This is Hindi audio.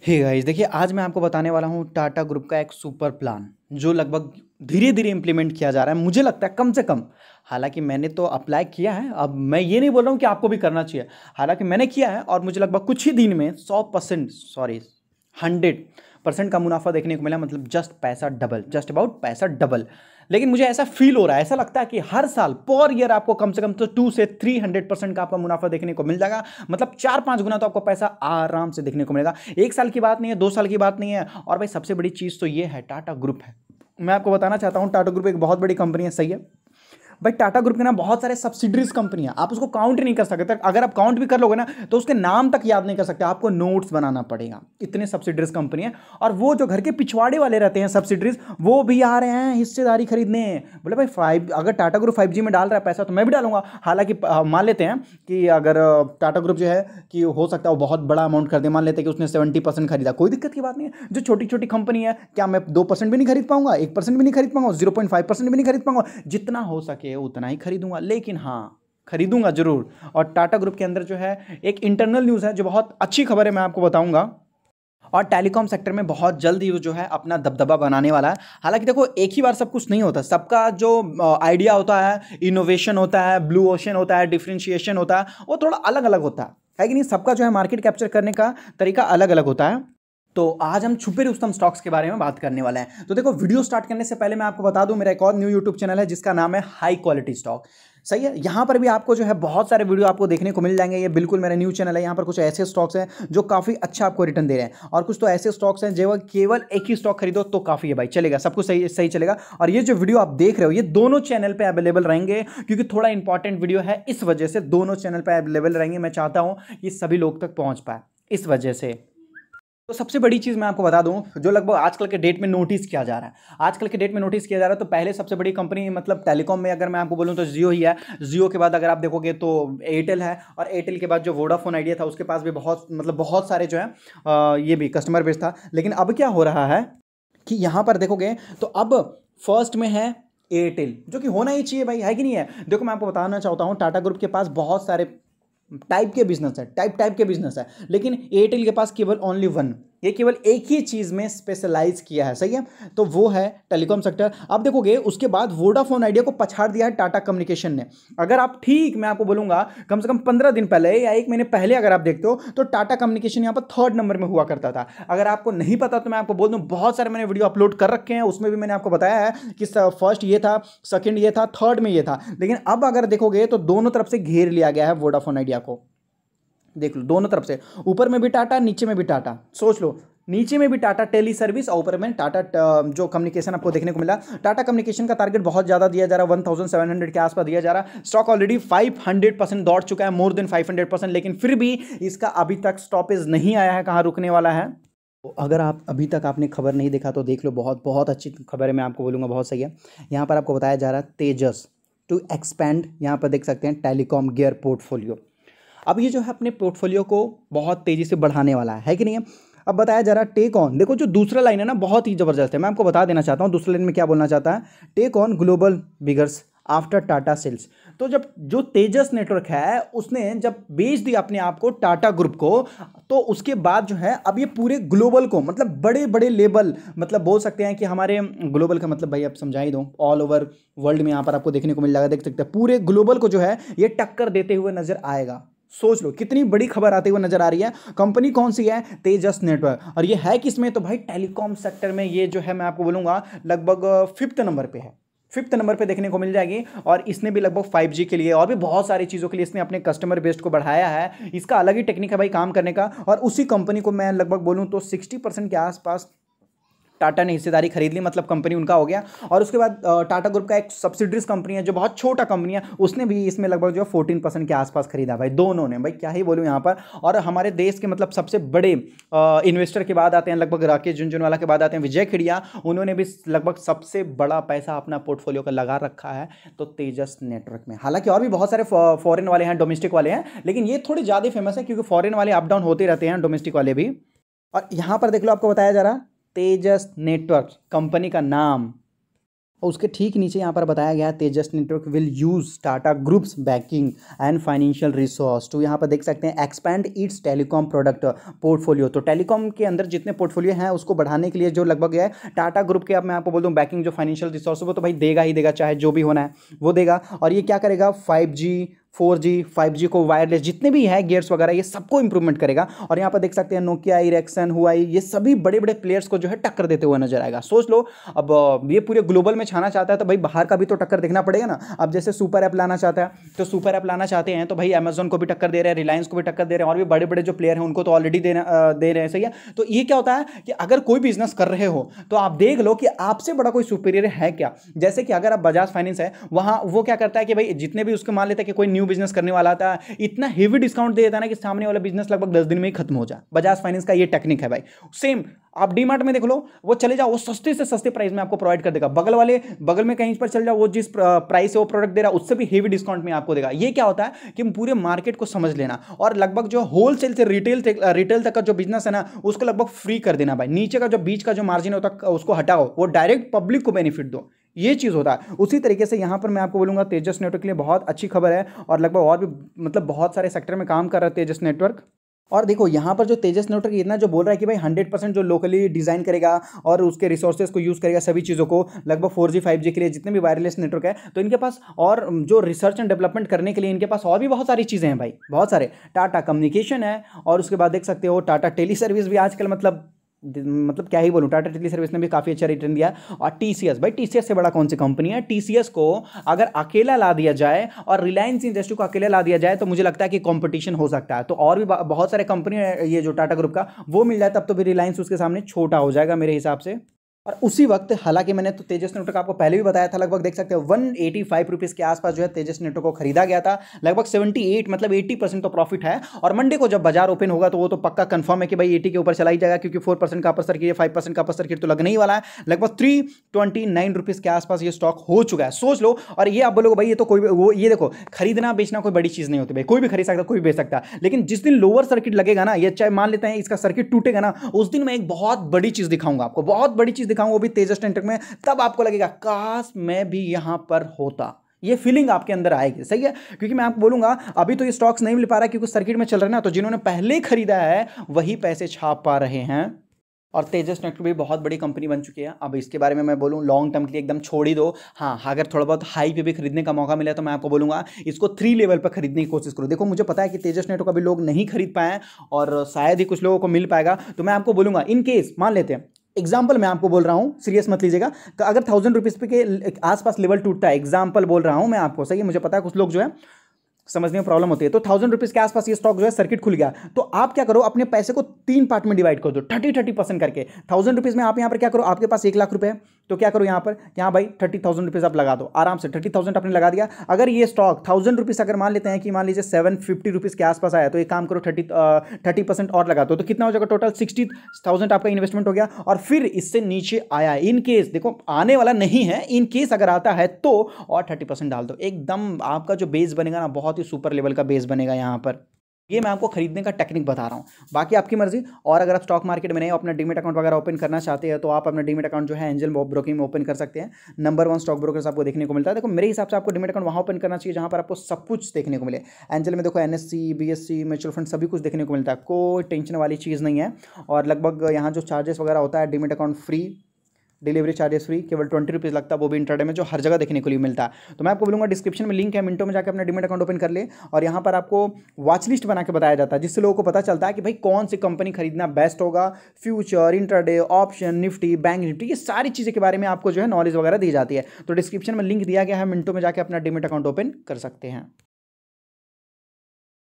हे गाइस, देखिए आज मैं आपको बताने वाला हूँ टाटा ग्रुप का एक सुपर प्लान जो लगभग धीरे धीरे इंप्लीमेंट किया जा रहा है। मुझे लगता है कम से कम, हालांकि मैंने तो अप्लाई किया है, अब मैं ये नहीं बोल रहा हूँ कि आपको भी करना चाहिए। हालांकि मैंने किया है और मुझे लगभग कुछ ही दिन में 100%, सॉरी 100% का मुनाफा देखने को मिला। मतलब जस्ट पैसा डबल, जस्ट अबाउट पैसा डबल। लेकिन मुझे ऐसा फील हो रहा है, ऐसा लगता है कि हर साल पर ईयर आपको कम से कम तो 2 से 300% का आपका मुनाफा देखने को मिल जाएगा। मतलब 4-5 गुना तो आपको पैसा आराम से देखने को मिलेगा। एक साल की बात नहीं है, 2 साल की बात नहीं है। और भाई सबसे बड़ी चीज़ तो ये है, टाटा ग्रुप है। मैं आपको बताना चाहता हूँ, टाटा ग्रुप एक बहुत बड़ी कंपनी है, सही है भाई। टाटा ग्रुप के ना बहुत सारे सब्सिडरीज कंपनियां, आप उसको काउंट नहीं कर सकते। अगर आप काउंट भी कर लोगे ना तो उसके नाम तक याद नहीं कर सकते, आपको नोट्स बनाना पड़ेगा। इतने सब्सिडरीज कंपनी है। और वो जो घर के पिछवाड़े वाले रहते हैं सब्सिडरीज, वो भी आ रहे हैं हिस्सेदारी खरीदने। बोले भाई अगर टाटा ग्रुप 5G में डाल रहा है पैसा तो मैं भी डालूंगा। हालांकि मान लेते हैं कि अगर टाटा ग्रुप जो है कि हो सकता है वो बहुत बड़ा अमाउंट कर दे, मान लेते हैं कि उसने 70% खरीदा, कोई दिक्कत की बात नहीं है। जो छोटी छोटी कंपनी है, क्या मैं 2% भी नहीं खरीद पाऊंगा, 1% भी नहीं खरीद पाऊंगा, 0.5% भी नहीं खरीद पाऊंगा? जितना हो सके उतना ही खरीदूंगा, लेकिन हाँ खरीदूंगा जरूर। और टाटा ग्रुप के अंदर जो है एक इंटरनल न्यूज़ है जो बहुत अच्छी खबर है, मैं आपको बताऊंगा। और टेलीकॉम सेक्टर में बहुत जल्द ही वो जो है अपना दबदबा बनाने वाला है। हालांकि देखो, एक ही बार सब कुछ नहीं होता, सबका जो आइडिया होता है, इनोवेशन होता है, ब्लू ओशन होता है, डिफरेंशिएशन होता है, वो थोड़ा अलग अलग होता है कि नहीं? सबका जो है मार्केट कैप्चर करने का तरीका अलग अलग होता है। तो आज हम छुपे रुस्तम स्टॉक्स के बारे में बात करने वाले हैं। तो देखो, वीडियो स्टार्ट करने से पहले मैं आपको बता दूं, मेरा एक और न्यू यूट्यूब चैनल है जिसका नाम है हाई क्वालिटी स्टॉक। सही है, यहाँ पर भी आपको जो है बहुत सारे वीडियो आपको देखने को मिल जाएंगे। ये बिल्कुल मेरा न्यू चैनल है। यहाँ पर कुछ ऐसे स्टॉक्स हैं जो काफ़ी अच्छा आपको रिटर्न दे रहे हैं, और कुछ तो ऐसे स्टॉक्स हैं जो केवल एक ही स्टॉक खरीदो तो काफ़ी है भाई, चलेगा, सब कुछ सही सही चलेगा। और ये जो वीडियो आप देख रहे हो ये दोनों चैनल पर अवेलेबल रहेंगे, क्योंकि थोड़ा इंपॉर्टेंट वीडियो है, इस वजह से दोनों चैनल पर अवेलेबल रहेंगे। मैं चाहता हूँ कि सभी लोग तक पहुँच पाए, इस वजह से। तो सबसे बड़ी चीज़ मैं आपको बता दूं, जो लगभग आजकल के डेट में नोटिस किया जा रहा है, आजकल के डेट में नोटिस किया जा रहा है, तो पहले सबसे बड़ी कंपनी मतलब टेलीकॉम में अगर मैं आपको बोलूं तो जियो ही है। जियो के बाद अगर आप देखोगे तो एयरटेल है, और एयरटेल के बाद जो वोडाफोन आइडिया था उसके पास भी बहुत मतलब बहुत सारे जो है ये भी कस्टमर बेस था। लेकिन अब क्या हो रहा है कि यहाँ पर देखोगे तो अब फर्स्ट में है एयरटेल, जो कि होना ही चाहिए भाई, है कि नहीं है? देखो, मैं आपको बताना चाहता हूँ, टाटा ग्रुप के पास बहुत सारे टाइप के बिजनेस है, टाइप के बिजनेस है, लेकिन एयरटेल के पास केवल ओनली वन, ये केवल एक ही चीज में स्पेशलाइज किया है, सही है। तो वो है टेलीकॉम सेक्टर। आप देखोगे उसके बाद वोडाफोन आइडिया को पछाड़ दिया है टाटा कम्युनिकेशन ने। अगर आप ठीक, मैं आपको बोलूंगा कम से कम 15 दिन पहले या 1 महीने पहले अगर आप देखते हो तो टाटा कम्युनिकेशन यहाँ पर 3rd नंबर में हुआ करता था। अगर आपको नहीं पता तो मैं आपको बोल दूं, बहुत सारे मैंने वीडियो अपलोड कर रखे हैं, उसमें भी मैंने आपको बताया है कि फर्स्ट ये था, सेकंड ये था, थर्ड में ये था। लेकिन अब अगर देखोगे तो दोनों तरफ से घेर लिया गया है वोडाफोन आइडिया को। देख लो, दोनों तरफ से, ऊपर में भी टाटा, नीचे में भी टाटा। सोच लो, नीचे में भी टाटा टेली सर्विस और ऊपर में टाटा जो कम्युनिकेशन आपको देखने को मिला। टाटा कम्युनिकेशन का टारगेट बहुत ज़्यादा दिया जा रहा है, 1700 के आसपास दिया जा रहा है। स्टॉक ऑलरेडी 500% दौड़ चुका है, मोर देन 500%, लेकिन फिर भी इसका अभी तक स्टॉपेज नहीं आया है, कहाँ रुकने वाला है। तो अगर आप अभी तक आपने खबर नहीं देखा तो देख लो, बहुत बहुत अच्छी खबर है, मैं आपको बोलूँगा बहुत सही है। यहाँ पर आपको बताया जा रहा है तेजस टू एक्सपैंड, यहाँ पर देख सकते हैं टेलीकॉम गियर पोर्टफोलियो। अब ये जो है अपने पोर्टफोलियो को बहुत तेज़ी से बढ़ाने वाला है कि नहीं है? अब बताया जा रहा है टेक ऑन, देखो जो दूसरा लाइन है ना बहुत ही ज़बरदस्त है, मैं आपको बता देना चाहता हूँ दूसरा लाइन में क्या बोलना चाहता है। Take on global biggers after Tata sales. तो जब जो तेजस नेटवर्क है उसने जब बेच दिया अपने आप को टाटा ग्रुप को, तो उसके बाद जो है अब ये पूरे ग्लोबल को, मतलब बड़े बड़े लेवल, मतलब बोल सकते हैं कि हमारे ग्लोबल का मतलब भाई आप समझा ही दो, ऑल ओवर वर्ल्ड में यहाँ पर आपको देखने को मिल जाएगा, देख सकते हैं पूरे ग्लोबल को जो है ये टक्कर देते हुए नजर आएगा। सोच लो कितनी बड़ी खबर आती हुई नजर आ रही है। कंपनी कौन सी है? तेजस नेटवर्क। और ये है किसमें? तो भाई टेलीकॉम सेक्टर में ये जो है मैं आपको बोलूंगा लगभग 5th नंबर पे है, 5th नंबर पे देखने को मिल जाएगी। और इसने भी लगभग 5G के लिए और भी बहुत सारी चीज़ों के लिए इसने अपने कस्टमर बेस को बढ़ाया है। इसका अलग ही टेक्निक है भाई काम करने का। और उसी कंपनी को मैं लगभग बोलूँ तो 60% के आसपास टाटा ने हिस्सेदारी खरीद ली, मतलब कंपनी उनका हो गया। और उसके बाद टाटा ग्रुप का एक सब्सिडरीज कंपनी है जो बहुत छोटा कंपनी है, उसने भी इसमें लगभग जो है 14% के आसपास खरीदा भाई, दोनों ने। भाई क्या ही बोलूँ यहाँ पर। और हमारे देश के मतलब सबसे बड़े इन्वेस्टर के बाद आते हैं, लगभग राकेश झुनझुनवाला के बाद आते हैं विजय खिड़िया, उन्होंने भी लगभग सबसे बड़ा पैसा अपना पोर्टफोलियो का लगा रखा है तो तेजस नेटवर्क में। हालांकि और भी बहुत सारे फॉरेन वाले हैं, डोमेस्टिक वाले हैं, लेकिन ये थोड़े ज़्यादा फेमस है क्योंकि फॉरेन वाले अप डाउन होते रहते हैं, डोमेस्टिक वाले भी। और यहाँ पर देख लो, आपको बताया जा रहा तेजस नेटवर्क कंपनी का नाम, और उसके ठीक नीचे यहाँ पर बताया गया है Tejas network will use Tata groups banking and financial resource to, यहाँ पर देख सकते हैं expand its telecom product portfolio. तो टेलीकॉम के अंदर जितने पोर्टफोलियो हैं उसको बढ़ाने के लिए जो लगभग है टाटा ग्रुप के, अब मैं आपको बोल दूँ बैंकिंग जो फाइनेंशियल रिसोर्स वो तो भाई देगा ही देगा, चाहे जो भी होना है वो देगा। और ये क्या करेगा 5G 4G 5G को वायरलेस जितने भी है गियर्स वगैरह ये सबको इंप्रूवमेंट करेगा। और यहाँ पर देख सकते हैं नोकिया, इरेक्सन, हुआई, ये सभी बड़े बड़े प्लेयर्स को जो है टक्कर देते हुए नजर आएगा। सोच लो अब ये पूरे ग्लोबल में छाना चाहता है तो भाई बाहर का भी तो टक्कर देखना पड़ेगा ना। अब जैसे सुपर ऐप लाना चाहता है तो सुपर ऐप लाना चाहते हैं तो भाई अमेजोन को भी टक्कर दे रहे हैं, रिलायंस को भी टक्कर दे रहे हैं, और भी बड़े बड़े जो प्लेयर हैं उनको तो ऑलरेडी दे रहे हैं। सही है। तो ये क्या होता है कि अगर कोई बिजनेस कर रहे हो तो आप देख लो कि आपसे बड़ा कोई सुपीरियर है क्या। जैसे कि अगर आप बजाज फाइनेंस है, वहां वो क्या करता है कि भाई जितने भी उसके मान लेते हैं कि कोई न्यू बिजनेस करने वाला था, इतना हेवी डिस्काउंट दे देता है ना कि सामने वाला बिजनेस लगभग 10 दिन में ही खत्म हो जाए। बजाज फाइनेंस का ये टेक्निक है भाई। सेम आप डीमार्ट में देख लो, वो चले जाओ, वो सस्ते से सस्ते प्राइस में आपको प्रोवाइड कर देगा। बगल में कहीं पर चल जाओ, वो जिस प्राइस से वो प्रोडक्ट दे रहा है उससे भी हेवी डिस्काउंट में आपको देगा। ये क्या होता है कि पूरे मार्केट को समझ लेना और लगभग जो होलसेल से रिटेल तक का जो बिजनेस है ना उसको लगभग फ्री कर देना भाई। नीचे का जो बीच का जो मार्जिन होता है उसको हटाओ, वो डायरेक्ट पब्लिक को बेनिफिट दो। ये चीज़ होता है। उसी तरीके से यहाँ पर मैं आपको बोलूँगा तेजस नेटवर्क के लिए बहुत अच्छी खबर है, और लगभग और भी मतलब बहुत सारे सेक्टर में काम कर रहा है तेजस नेटवर्क। और देखो यहाँ पर जो तेजस नेटवर्क इतना जो बोल रहा है कि भाई 100% जो लोकली डिज़ाइन करेगा और उसके रिसोर्सेज को यूज़ करेगा सभी चीज़ों को, लगभग 4G 5G के लिए जितने भी वायरलेस नेटवर्क है, तो इनके पास और जो रिसर्च एंड डेवलपमेंट करने के लिए इनके पास और भी बहुत सारी चीज़ें हैं भाई, बहुत सारे। टाटा कम्युनिकेशन है, और उसके बाद देख सकते हो टाटा टेली सर्विस भी आजकल मतलब क्या ही बोलूँ, टाटा टेली सर्विस ने भी काफ़ी अच्छा रिटर्न दिया। और टीसीएस, भाई टीसीएस से बड़ा कौन सी कंपनी है। टीसीएस को अगर अकेला ला दिया जाए और रिलायंस इंडस्ट्री को अकेला ला दिया जाए तो मुझे लगता है कि कंपटीशन हो सकता है। तो और भी बहुत सारे कंपनी है ये जो टाटा ग्रुप का, वो मिल जाए तब तो भी रिलायंस उसके सामने छोटा हो जाएगा मेरे हिसाब से। और उसी वक्त हालांकि मैंने तो तेजस नेटवर्क आपको पहले भी बताया था, लगभग देख सकते हो 185 रुपीज़ के आसपास जो है तेजस नेटवर्क को खरीदा गया था। लगभग 78 मतलब 80% तो प्रॉफिट है। और मंडे को जब बाजार ओपन होगा तो वो तो पक्का कंफर्म है कि भाई 80 के ऊपर चला ही जाएगा, क्योंकि 4% का अपर सर्किट, 5% का अपर सर्किट तो लगने ही वाला है। लगभग 329 रुपीज़ के आसपास ये स्टॉक हो चुका है, सोच लो। और ये आप बोलोगे भाई ये तो कोई वो, ये देखो खरीदना बेचना कोई बड़ी चीज़ नहीं होती भाई, कोई भी खरीद सकता कोई भी बेच सकता है। लेकिन जिस दिन लोअर सर्किट लगेगा ना, ये चाहे मान लेते हैं इसका सर्किट टूटेगा ना, उस दिन मैं एक बहुत बड़ी चीज़ दिखाऊंगा आपको, बहुत बड़ी चीज़ दिखाऊंगा, वो भी तेजस नेटवर्क में। तब आपको लगेगा काश मैं भी यहां पर होता, ये फीलिंग आपके अंदर आएगी। सही है। क्योंकि मैं आपको बोलूंगा अभी तो ये स्टॉक्स नहीं मिल पा रहा क्योंकि सर्किट में चल रहा है ना, तो जिन्होंने पहले खरीदा है वही पैसे छाप पा रहे हैं। और तेजस नेटवर्क भी बहुत बड़ी कंपनी बन चुकी है। अब इसके बारे में मैं बोलूँ लॉन्ग टर्म के लिए एकदम छोड़ ही दो। हाँ, अगर थोड़ा बहुत हाई पे भी खरीदने का मौका मिला तो मैं आपको बोलूँगा इसको 3 लेवल पर खरीदने की कोशिश करो। देखो मुझे पता है कि तेजस नेटवर्क अभी लोग नहीं खरीद पाए और शायद ही कुछ लोगों को मिल पाएगा, तो मैं आपको बोलूँगा इन केस मान लेते हैं, एग्जाम्पल मैं आपको बोल रहा हूं, सीरियस मत लीजिएगा, अगर 1000 रुपीज़ पे के आसपास लेवल टूटता है, एग्जाम्पल बोल रहा हूं मैं आपको, सही है, मुझे पता है कुछ लोग जो है समझने में प्रॉब्लम होती है, तो 1000 रुपीज़ के आसपास ये स्टॉक जो है सर्किट खुल गया, तो आप क्या करो अपने पैसे को 3 पार्ट में डिवाइड कर दो, 30% करके। 1000 रुपीज़ में आप यहाँ पर क्या करो, आपके पास 1 लाख रुपए है, तो क्या करो यहाँ पर यहाँ भाई 30,000 रुपीज़ आप लगा दो आराम से। 30,000 आपने लगा दिया। अगर ये स्टॉक 1000 रुपीज़ अगर मान लेते हैं कि मान लीजिए 750 रुपीज़ के आसपास आया, तो एक काम करो 30% और लगा दो, तो कितना हो जाएगा टोटल 60,000 आपका इन्वेस्टमेंट हो गया। और फिर इससे नीचे आया, इन केस देखो आने वाला नहीं है, इन केस अगर आता है तो और 30% डाल दो, एकदम आपका जो बेस बनेगा ना बहुत ही सुपर लेवल का बेस बनेगा यहाँ पर। ये मैं आपको खरीदने का टेक्निक बता रहा हूँ, बाकी आपकी मर्जी। और अगर आप स्टॉक मार्केट में नहीं हो, अपना डीमेट अकाउंट वगैरह ओपन करना चाहते हैं, तो आप अपना डीमेट अकाउंट जो है एंजल ब्रोकिंग में ओपन कर सकते हैं। नंबर 1 स्टॉक ब्रोकर्स आपको देखने को मिलता है। देखो मेरे हिसाब से आपको डीमेट अकाउंट वहाँ ओपन करना चाहिए जहाँ पर आपको सब कुछ देखने को मिले। एंजल में देखो NSE BSE म्यूचुअल फंड सभी कुछ देखने को मिलता है, कोई टेंशन वाली चीज़ नहीं है। और लगभग यहाँ जो चार्जेस वगैरह होता है, demat account free, delivery charges free, केवल 20 रुपीज़ लगता है, वो भी इंटरडे में, जो हर जगह देखने को लिए मिलता है। तो मैं आपको बोलूँगा डिस्क्रिप्शन में लिंक है, मिनटों में जाकर अपना डीमेट अकाउंट ओपन कर ले। और यहाँ पर आपको वॉच लिस्ट बना के बताया जाता है, जिससे लोगों को पता चलता है कि भाई कौन सी कंपनी खरीदना बेस्ट होगा। Future, intraday, option, Nifty, bank Nifty, ये सारी चीज़ें के बारे में आपको जो है नॉलेज वगैरह दी जाती है। तो डिस्क्रिप्शन में लिंक दिया गया है, मिनटों में जाकर अपना डीमेट अकाउंट ओपन कर सकते हैं।